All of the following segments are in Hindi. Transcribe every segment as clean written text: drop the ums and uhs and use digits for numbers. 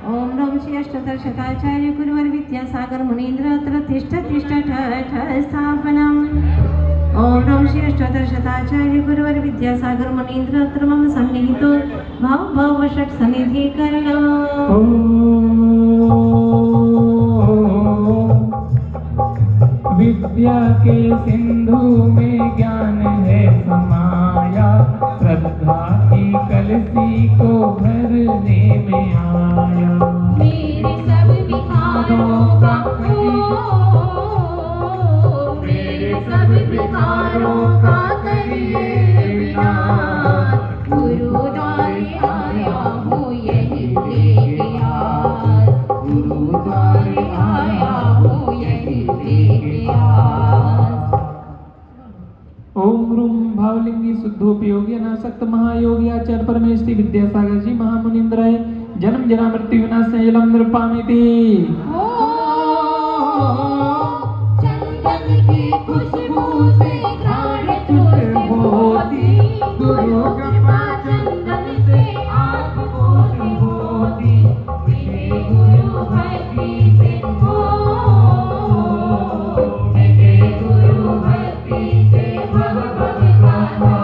ओम नम श्री अष्टोत्तर शताचार्य गुरुवर विद्यासागर मुनीन्द्र अत्र तिष्ठ तिष्ठ ठठ स्थापनम् ओम नम श्री अष्टोत्तर शताचार्य गुरुवर विद्यासागर मुनीन्द्र अत्र मम सन्निहितो भव भव षट् सन्निधि करणो विद्या के सिंधु में ज्ञान है समाया, श्रद्धा की कलसी को भरने में आया। मेरे सब विकारों का मेरे सब विकारों का करिए विनाश, गुरु द्वारे आया हूँ यही लेके आस, गुरु द्वारे आया हूँ यही लेके आस। ओम रूम भावलिंगी शुद्धोपयोगी अनासक्त महायोगी आचार्य परमेश्वरी विद्यासागर जी महामुनीन्द्राय जन्म जरा मृत्यु विनाश जलम नृपामिति। चंदन की खुशबू से प्राण होती, गुरु कृपा चंदन से आत्म होती, मिले गुरु भक्ति से मिले गुरु भक्ति से भव भव गाथा,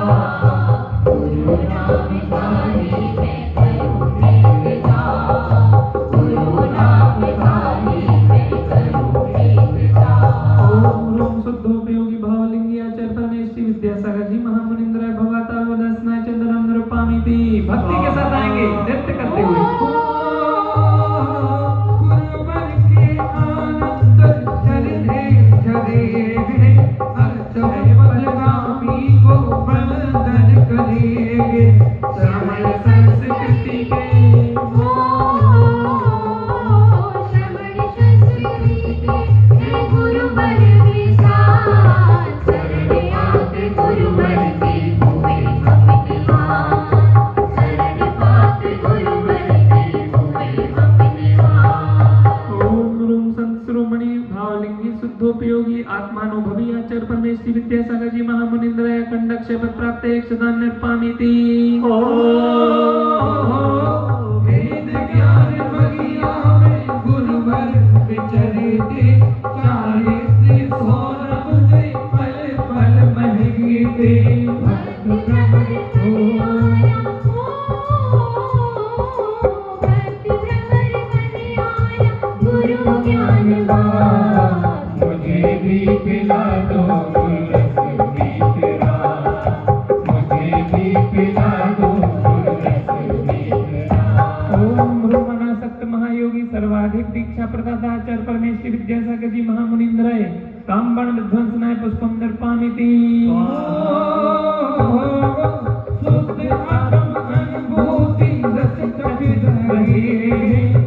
गुरु नाम गाही मैं करूँ प्रीतिदा, गुरु नाम गाही मैं करूँ प्रीतिदा। ओम रूम शुद्धोपयोगी भावलिंगी आचार्य परमेश्वरी विद्यासागर जी महामुनीन्द्राय भगवता वदस्नाय चंदनम नृपामिति। भक्ति के साथ आएंगे नृत्य करते हुए। शुद्धोपयोगी आत्मानुभवी आचार्य परमेश्वरी विद्यासागर जी महामुनीन्द्राय कंडक्षेप प्राप्त एक सदा नृपामिति। वेद ज्ञान बगिया में गुरुवर विचरते, चाहे त्रिसौरभ से पल पल महगीते। गुरु ज्ञान मुझे भी पिला दो गुररस मीठा, मुझे भी पिला दो गुररस मीठा। ओम ब्रह्मणासक्त महायोगी सर्वाधिक दीक्षा प्रदाता आचार्य परमेश्वरी विद्यासागर जी महामुनीन्द्राय कामबाण विध्वंसनाय पुष्पम नृपामिति। शुद्ध आत्म अनुभूति रस चकित रहे,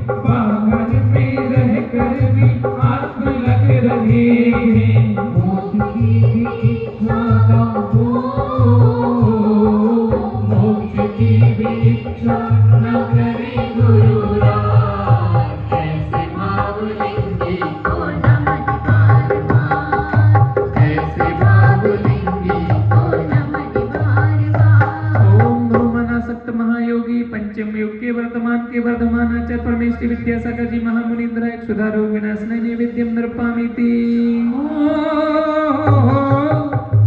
बाहर में रह कर भी आत्म लग रहे। मोक्ष की भी इच्छा का हो, मोक्ष की भी इच्छा न करे गुरुराज, ऐसे भावलिंगी को नमन बार बार, ऐसे भावलिंगी को नमन बार बार। ओम ब्रह्मणासक्त महायोगी पंचम युग के वर्धमान आचार्य परमेश्वरी विद्यासागर जी महामुनीन्द्राय क्षुधा रोग विनाशनाय नैवेद्यम नृपामिति।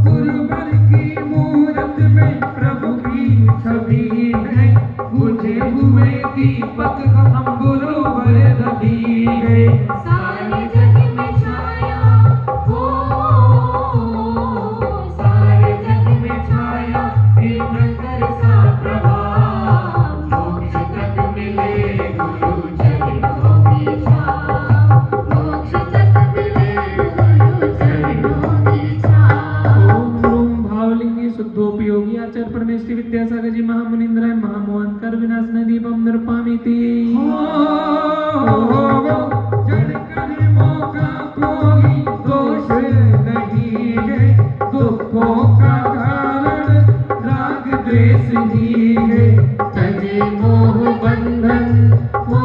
गुरुवर की मूरत में प्रभु की छवि है, बुझे हुए दीपक हम गुरुवर रवि है। सारे जग में छाया हो, सारे जग में छाया दिनकर सा प्रभाव, मोक्ष तक मिले गुरु चरणों की छाव, मोक्ष तक मिले गुरु चरणों की छाव। ओम रूम भावलिंगी शुद्धोपयोगी आचार्य परमेश्वरी विद्यासागर जी महामुनीन्द्राय महामोहनकर विनाशनाय दीपम नृपामिति। जड़ कर मौका कोई दोष नहीं है, दुखों का कारण राग द्वेष ही है। तजे मोह बंधन हो,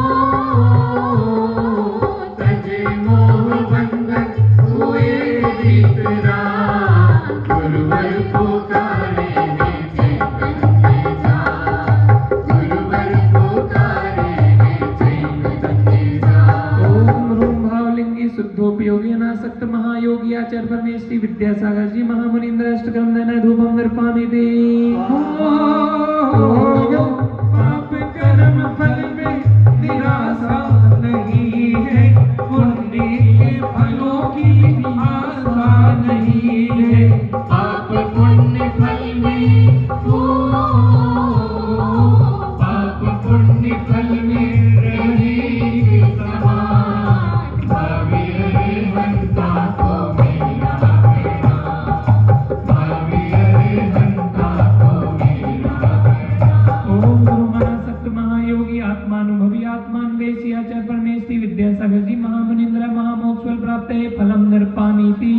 तजे मोह बंधन हुए वितराग, गुरुवर पुकारे में चैतन्य जा, गुरुवर श्री विद्यासागर जी महामुनीन्द्र अष्टकम धन धूपम नृपामिति। पाप कर्म फल में निराशा नहीं है, पुण्य के फलों की आशा नहीं है। पाप पुण्य फल में पाप पुण्य फल में रहे समान, भाविये हंता को मेरा करना, भाविये हंता को मेरा करना। ओम गुरु महासक्त महायोगी आत्मानुभवी आत्मान्वेषी आचार्य परमेश्वरी विद्यासागर जी महामुनीन्द्र महामोक्षफल प्राप्त फलम नृपामीति।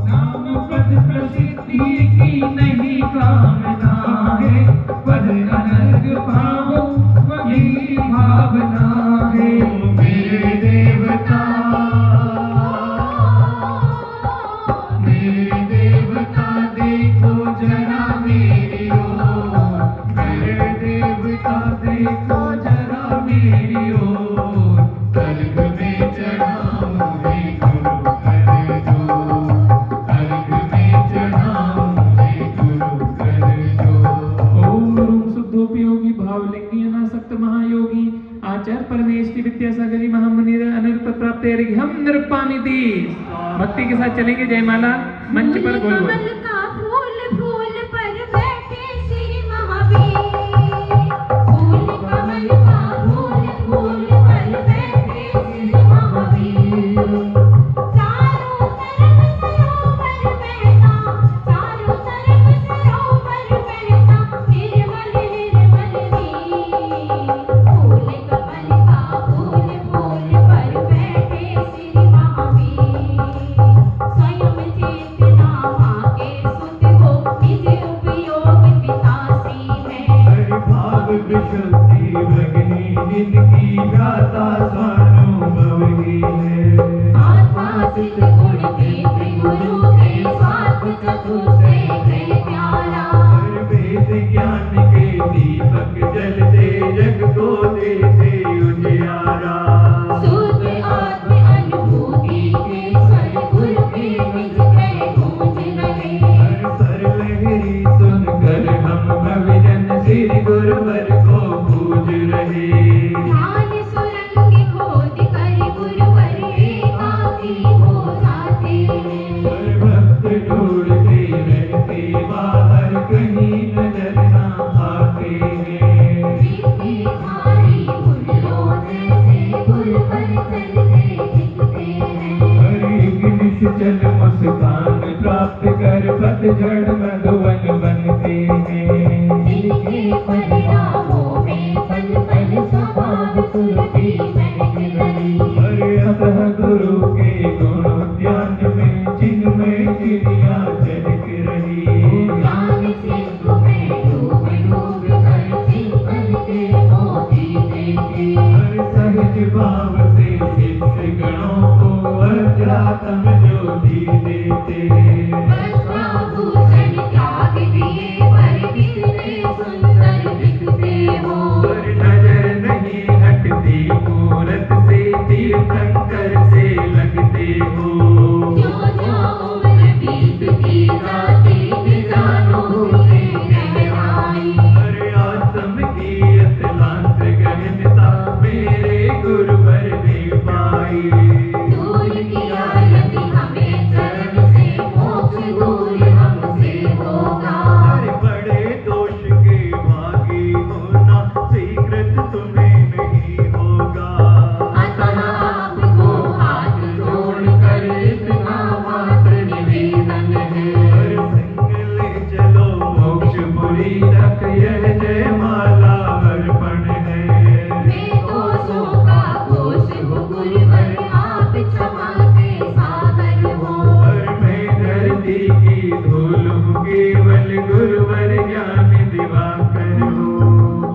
नाम पद प्रसिद्धि की नहीं कामना है, पद अनर्ग भाव वही भावना है। मेरे देवता देखो जरा मेरी ओर, मेरे देवता देखो जरा मेरी ओर, कलग में चढ़ाऊंगी गुरु कर दो, कलग में चढ़ाऊंगी गुरु कर दो। ओम रूम शुद्धोपयोगी भावलिंगी अनासक्त महायोगी आचार्य परमेश्वरी विद्यासागर जी महामुनीन्द्र अनिर्पद प्राप्त हम नृपामिति। भक्ति के साथ चलेंगे जयमाला मंच पर बोल बोल। कमल का फूल फूल पर बैठे श्री महावीर, फूल कमल का फूल फूल पर बैठे श्री महावीर। चारों तरफ सरोवर बहता, चारों तरफ सरोवर बहता, निर्मल निर्मल नीर। फूल कमल का फूल फूल पर बैठे श्री महावीर। स्वयं चेतना माँ के सुत हो, निज उपयोग पितासी है। भाव विशुद्धि भगनी जिनकी गाथा स्वानुभव ही है। आत्मा सिद्ध गुण के त्रिगुरु के साथ चतुष्टय है प्यारा। वेद ज्ञान के दीपक जलते जग को देते उजियारा। शुद्ध आत्म अनुभूति के स्वर गुरु के निज कै गूंज रहे। सरलहरी सुनकर हम भविजन श्री गुरुवर को पूज रहे। ध्यान सुरंग खोद कर गुरुवर एकाकी हो जाते हैं। भक्त ढूंढते रहते बाहर कहीं नजर ना आते हैं। प्रीति भारी फूलों जैसे गुरु पर चलते दिखते हैं। हरि निश्चल मुस्कान प्राप्त कर पतझड़ मधुवन बनते हैं। जिनके परिणामों में पल पल स्वभाव सुरभि महक रही। हरि अतः गुरु के गुण ध्यान में जिनमें चिड़िया चहक रही। ज्ञान सिंधु में डूब डूब कर चिंतन के मोती देखे। हर सहज भाव से शिष्य गणों को अध्यात्म ज्योति देते। वस्त्राभूषण त्याग दिए पर कितने सुंदर दिखते हो। पर नजर नहीं हटती मूरत से, तीर्थंकर से लगते हो। जो जो उम्र बीतती जाती जानो की गहराई। हर आत्म की अतलांत गहनता मेरे गुरुवर ने पाई। दूर किया यदि हमें चरण से, मोक्ष दूर हमसे होगा। हर बड़े दोष के भागी होना स्वीकृत तुम्हें नहीं होगा। अतः आपको हाथ जोड़कर इतना मात्र निवेदन है। हर संग ले चलो मोक्षपुरी तक, यह जयमाला अर्पण है। वेदों का कोश हो गुरुवर, आप क्षमा के सागर हो। और मैं धरती की धूल हूँ, केवल गुरुवर ज्ञान दिवाकर हो।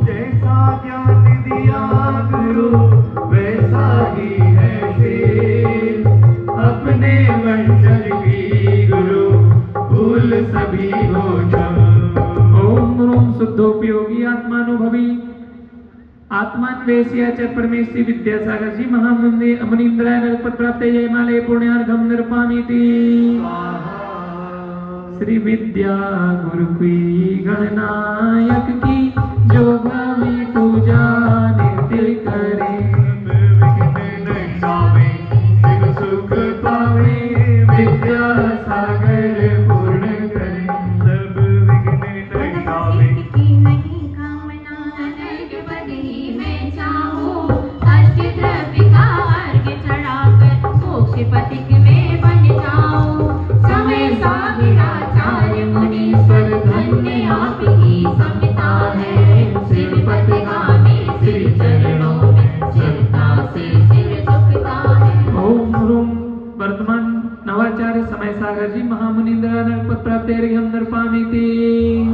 जैसा ज्ञान दिया गुरु वैसा ही है शेष, अपने वंशज की गुरु भूल सभी हो क्षम। ओम रूम शुद्धोपयोगी आत्मानुभवी आत्मान्वेष्य च परमेष्टि विद्यासागर जी महामुनीन्द्राय नरपद प्राप्ते जयमाले पुण्यार्घम निर्पामीति श्री विद्या गुरुकुई गणनाय